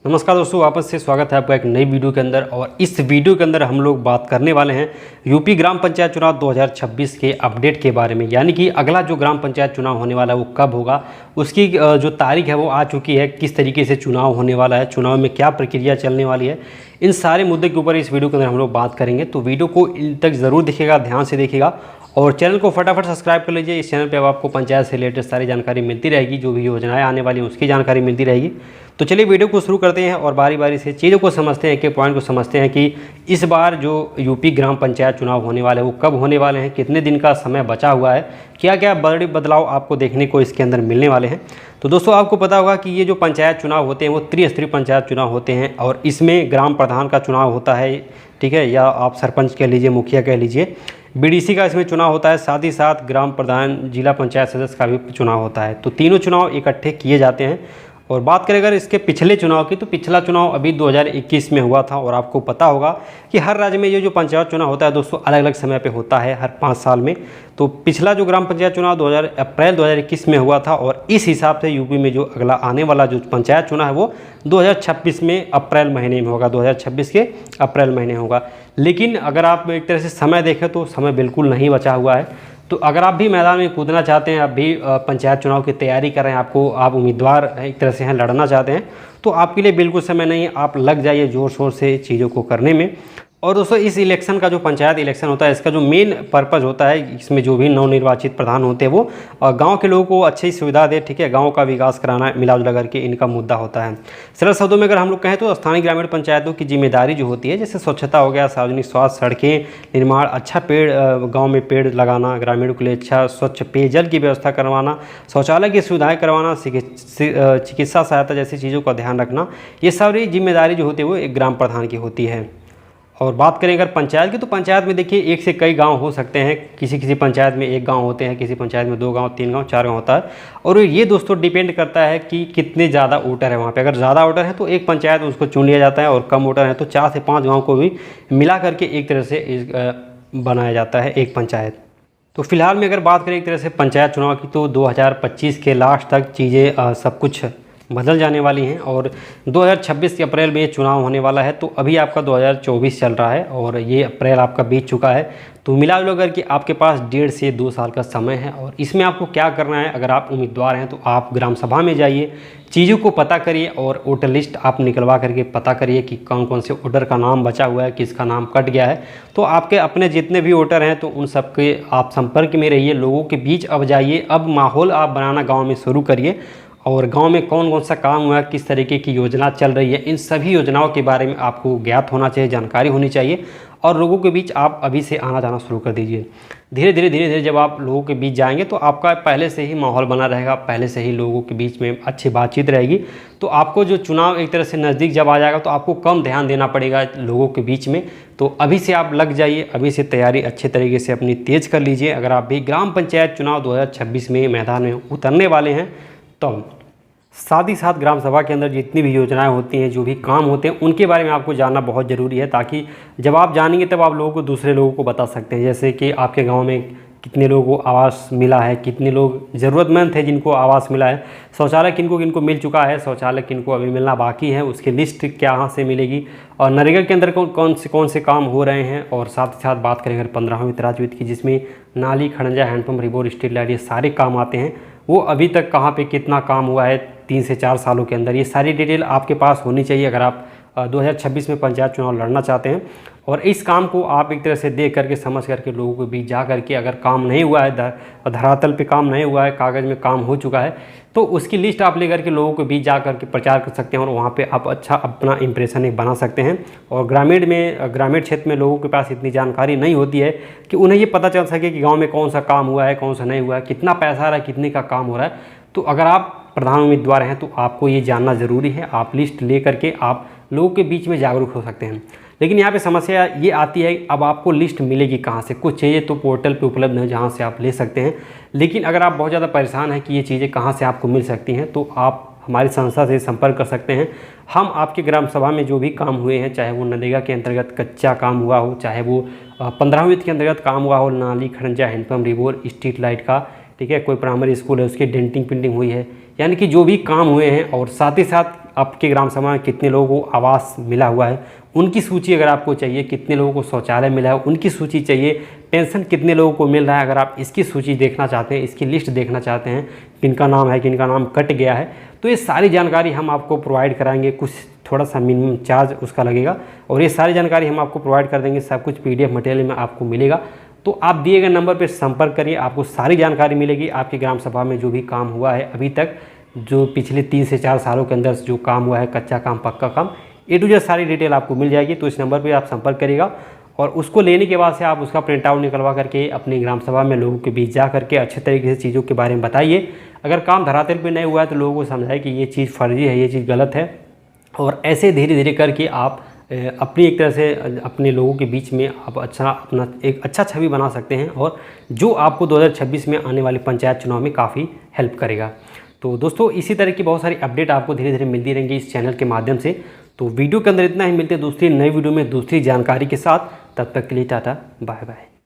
नमस्कार दोस्तों, वापस से स्वागत है आपका एक नई वीडियो के अंदर। और इस वीडियो के अंदर हम लोग बात करने वाले हैं यूपी ग्राम पंचायत चुनाव 2026 के अपडेट के बारे में। यानी कि अगला जो ग्राम पंचायत चुनाव होने वाला है वो कब होगा, उसकी जो तारीख है वो आ चुकी है, किस तरीके से चुनाव होने वाला है, चुनाव में क्या प्रक्रिया चलने वाली है, इन सारे मुद्दे के ऊपर इस वीडियो के अंदर हम लोग बात करेंगे। तो वीडियो को इन तक ज़रूर देखिएगा, ध्यान से देखिएगा और चैनल को फटाफट सब्सक्राइब कर लीजिए। इस चैनल पे अब आपको पंचायत से रिलेटेड सारी जानकारी मिलती रहेगी, जो भी योजनाएं आने वाली हैं उसकी जानकारी मिलती रहेगी। तो चलिए वीडियो को शुरू करते हैं और बारी बारी से चीज़ों को समझते हैं, एक पॉइंट को समझते हैं कि इस बार जो यूपी ग्राम पंचायत चुनाव होने वाले हैं वो कब होने वाले हैं, कितने दिन का समय बचा हुआ है, क्या क्या बड़े बदलाव आपको देखने को इसके अंदर मिलने वाले हैं। तो दोस्तों आपको पता होगा कि ये जो पंचायत चुनाव होते हैं वो त्रिस्तरीय पंचायत चुनाव होते हैं और इसमें ग्राम प्रधान का चुनाव होता है, ठीक है, या आप सरपंच कह लीजिए, मुखिया कह लीजिए, बीडीसी का इसमें चुनाव होता है, साथ ही साथ ग्राम प्रधान, जिला पंचायत सदस्य का भी चुनाव होता है। तो तीनों चुनाव इकट्ठे किए जाते हैं। और बात करें अगर इसके पिछले चुनाव की, तो पिछला चुनाव अभी 2021 में हुआ था। और आपको पता होगा कि हर राज्य में ये जो पंचायत चुनाव होता है दोस्तों अलग अलग समय पे होता है, हर 5 साल में। तो पिछला जो ग्राम पंचायत चुनाव अप्रैल 2021 में हुआ था और इस हिसाब से यूपी में जो अगला आने वाला जो पंचायत चुनाव है वो 2026 में अप्रैल महीने में होगा, 2026 के अप्रैल महीने होगा। लेकिन अगर आप एक तरह से समय देखें तो समय बिल्कुल नहीं बचा हुआ है। तो अगर आप भी मैदान में कूदना चाहते हैं, आप भी पंचायत चुनाव की तैयारी कर रहे हैं, आप उम्मीदवार एक तरह से हैं, लड़ना चाहते हैं, तो आपके लिए बिल्कुल समय नहीं है। आप लग जाइए ज़ोर शोर से चीज़ों को करने में। और दोस्तों इस इलेक्शन का जो पंचायत इलेक्शन होता है, इसका जो मेन पर्पज़ होता है, इसमें जो भी नवनिर्वाचित प्रधान होते हैं वो गांव के लोगों को अच्छी सुविधा दे, ठीक है, गांव का विकास कराना मिलाजुला करके इनका मुद्दा होता है। सरल शब्दों में अगर हम लोग कहें तो स्थानीय ग्रामीण पंचायतों की जिम्मेदारी जो होती है, जैसे स्वच्छता हो गया, सार्वजनिक स्वास्थ्य, सड़कें निर्माण, अच्छा पेड़ गाँव में पेड़ लगाना, ग्रामीणों के लिए अच्छा स्वच्छ पेयजल की व्यवस्था करवाना, शौचालय की सुविधाएँ करवाना, चिकित्सा सहायता जैसी चीज़ों का ध्यान रखना, ये सारी जिम्मेदारी जो होती है वो एक ग्राम प्रधान की होती है। और बात करें अगर पंचायत की, तो पंचायत में देखिए एक से कई गांव हो सकते हैं। किसी पंचायत में 1 गांव होते हैं, किसी पंचायत में 2 गांव, 3 गांव, 4 गांव होता है। और ये दोस्तों डिपेंड करता है कि कितने ज़्यादा वोटर है वहाँ पे। अगर ज़्यादा वोटर है तो एक पंचायत उसको चुन लिया जाता है, और कम वोटर है तो 4 से 5 गाँव को भी मिला करके एक तरह से बनाया जाता है एक पंचायत। तो फिलहाल में अगर बात करें एक तरह से पंचायत चुनाव की, तो 2025 के लास्ट तक चीज़ें सब कुछ बदल जाने वाली हैं और 2026 के अप्रैल में ये चुनाव होने वाला है। तो अभी आपका 2024 चल रहा है और ये अप्रैल आपका बीत चुका है। तो मिला जुला करके आपके पास 1.5 से 2 साल का समय है। और इसमें आपको क्या करना है, अगर आप उम्मीदवार हैं तो आप ग्राम सभा में जाइए, चीज़ों को पता करिए और वोटर लिस्ट आप निकलवा करके पता करिए कि कौन कौन से वोटर का नाम बचा हुआ है, किसका नाम कट गया है। तो आपके अपने जितने भी वोटर हैं तो उन सबके आप संपर्क में रहिए, लोगों के बीच अब जाइए, अब माहौल आप बनाना गाँव में शुरू करिए। और गांव में कौन कौन सा काम हुआ है, किस तरीके की योजना चल रही है, इन सभी योजनाओं के बारे में आपको ज्ञात होना चाहिए, जानकारी होनी चाहिए। और लोगों के बीच आप अभी से आना जाना शुरू कर दीजिए। धीरे धीरे जब आप लोगों के बीच जाएंगे तो आपका पहले से ही माहौल बना रहेगा, पहले से ही लोगों के बीच में अच्छी बातचीत रहेगी। तो आपको जो चुनाव एक तरह से नज़दीक जब आ जाएगा तो आपको कम ध्यान देना पड़ेगा लोगों के बीच में। तो अभी से आप लग जाइए, अभी से तैयारी अच्छे तरीके से अपनी तेज़ कर लीजिए। अगर आप भी ग्राम पंचायत चुनाव 2026 में मैदान में उतरने वाले हैं तो साथ ही साथ ग्राम सभा के अंदर जितनी भी योजनाएं होती हैं, जो भी काम होते हैं, उनके बारे में आपको जानना बहुत ज़रूरी है, ताकि जब आप जानेंगे तब आप लोगों को दूसरे लोगों को बता सकते हैं। जैसे कि आपके गांव में कितने लोगों को आवास मिला है, कितने लोग ज़रूरतमंद थे जिनको आवास मिला है, शौचालय किनको किनको मिल चुका है, शौचालय किनको अभी मिलना बाकी है, उसकी लिस्ट कहाँ से मिलेगी, और नरेगा के अंदर कौन से काम हो रहे हैं। और साथ ही साथ बात करें अगर 15वीं वित्त राज्य वित्त की, जिसमें नाली, खड़ंजा, हैंडपम्प, रिबोर, स्ट्रीट लाइट, ये सारे काम आते हैं, वो अभी तक कहाँ पे कितना काम हुआ है 3 से 4 सालों के अंदर, ये सारी डिटेल आपके पास होनी चाहिए अगर आप 2026 में पंचायत चुनाव लड़ना चाहते हैं। और इस काम को आप एक तरह से देख करके, समझ करके, लोगों के बीच जा करके, अगर काम नहीं हुआ है, धरातल पे काम नहीं हुआ है, कागज़ में काम हो चुका है, तो उसकी लिस्ट आप लेकर के लोगों के बीच जा करके प्रचार कर सकते हैं और वहाँ पे आप अच्छा अपना इंप्रेशन एक बना सकते हैं। और ग्रामीण क्षेत्र में लोगों के पास इतनी जानकारी नहीं होती है कि उन्हें ये पता चल सके कि गाँव में कौन सा काम हुआ है, कौन सा नहीं हुआ है, कितना पैसा आ रहा है, कितने का काम हो रहा है। तो अगर आप प्रधान उम्मीदवार हैं तो आपको ये जानना ज़रूरी है। आप लिस्ट ले करके आप लोगों के बीच में जागरूक हो सकते हैं। लेकिन यहाँ पे समस्या ये आती है, अब आपको लिस्ट मिलेगी कहाँ से? कुछ चीज़ें तो पोर्टल पे उपलब्ध हैं जहाँ से आप ले सकते हैं, लेकिन अगर आप बहुत ज़्यादा परेशान हैं कि ये चीज़ें कहाँ से आपको मिल सकती हैं, तो आप हमारी संस्था से संपर्क कर सकते हैं। हम आपके ग्राम सभा में जो भी काम हुए हैं, चाहे वो नरेगा के अंतर्गत कच्चा काम हुआ हो, चाहे वो 15वीं वित्त के अंतर्गत काम हुआ हो, नाली, खड़ंजा, हैंडपम्प, रिबोर, स्ट्रीट लाइट का, ठीक है, कोई प्राइमरी स्कूल है उसकी डेंटिंग पेंटिंग हुई है, यानी कि जो भी काम हुए हैं, और साथ ही साथ आपके ग्राम सभा में कितने लोगों को आवास मिला हुआ है उनकी सूची अगर आपको चाहिए, कितने लोगों को शौचालय मिला है उनकी सूची चाहिए, पेंशन कितने लोगों को मिल रहा है, अगर आप इसकी सूची देखना चाहते हैं, इसकी लिस्ट देखना चाहते हैं, किनका नाम है किनका नाम कट गया है, तो ये सारी जानकारी हम आपको प्रोवाइड कराएंगे। कुछ थोड़ा सा मिनिमम चार्ज उसका लगेगा और ये सारी जानकारी हम आपको प्रोवाइड कर देंगे। सब कुछ PDF मटेरियल में आपको मिलेगा। तो आप दिए गए नंबर पर संपर्क करिए, आपको सारी जानकारी मिलेगी। आपकी ग्राम सभा में जो भी काम हुआ है अभी तक, जो पिछले 3 से 4 सालों के अंदर जो काम हुआ है, कच्चा काम पक्का काम, A to Z सारी डिटेल आपको मिल जाएगी। तो इस नंबर पर आप संपर्क करिएगा और उसको लेने के बाद से आप उसका प्रिंट आउट निकलवा करके अपनी ग्राम सभा में लोगों के बीच जा करके अच्छे तरीके से चीज़ों के बारे में बताइए। अगर काम धरातल पे नहीं हुआ है तो लोगों को समझाए कि ये चीज़ फर्जी है, ये चीज़ गलत है, और ऐसे धीरे धीरे करके आप अपनी एक तरह से अपने लोगों के बीच में आप अपना एक अच्छा छवि बना सकते हैं और जो आपको 2026 में आने वाले पंचायत चुनाव में काफ़ी हेल्प करेगा। तो दोस्तों इसी तरह की बहुत सारी अपडेट आपको धीरे धीरे मिलती रहेंगी इस चैनल के माध्यम से। तो वीडियो के अंदर इतना ही, मिलते हैं दूसरी नई वीडियो में दूसरी जानकारी के साथ। तब तक के लिए टाटा बाय बाय।